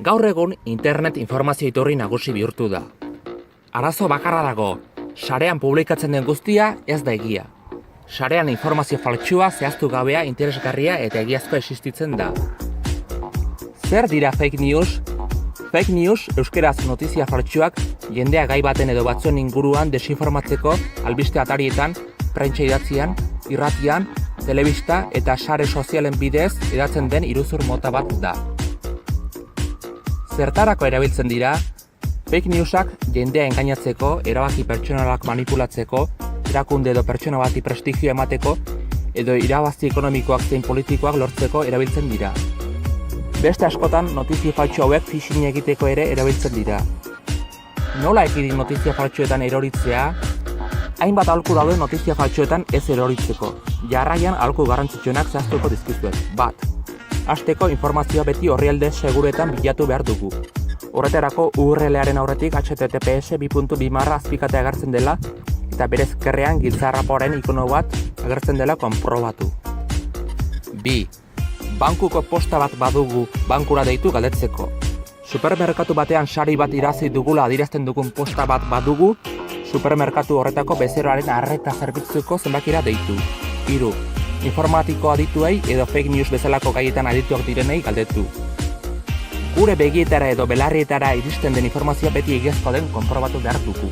Gaur egun internet informazio iturri nagusi bihurtu da. Arazo bakarra dago, sarean publikatzen den guztia ez da egia. Sarean informazio faltsua zehaztu gabea interesgarria eta egiazkoa existitzen da. Zer dira fake news? Fake news, euskeraz notizia faltsuak, jendea gai baten edo batzuen inguruan desinformatzeko albiste atarietan, prentsa idatzian, irratian, telebista eta sare sozialen bidez idatzen den iruzur mota bat da. Zertarako erabiltzen dira, fake newsak jendea engainatzeko, erabaki pertsonalak manipulatzeko, erakunde edo pertsona bati prestigio emateko, edo irabazi ekonomikoak zein politikoak lortzeko erabiltzen dira. Beste askotan notizia faltsu hauek phishing egiteko ere erabiltzen dira. Nola ekidin notizia faltsuetan eroritzea? Hainbat aholku daude notizia faltsuetan ez eroritzeko. Jarraian aholku garrantzitsuenak zehaztuko dizkizuet. Bat. Hasteko informazioa beti orrialde seguruetan bilatu behar dugu. Horretarako URL-aren aurretik https://2.2 agertzen dela eta bere ezkerrean giltzarrapoaren ikono bat agertzen dela konprobatu. 2. Bankuko posta bat badugu bankura deitu galdetzeko. Supermerkatu batean sari bat irazi dugula adierazten dugun posta bat badugu, supermerkatu horretako bezeroaren arreta zerbitzuko zenbakira deitu. 3. Informatiko adituei edo fake news bezalako gaietan adituak direnei galdetu. Gure begietara edo belarrietara iristen den informazioa beti egiazkoa den konprobatu behar dugu.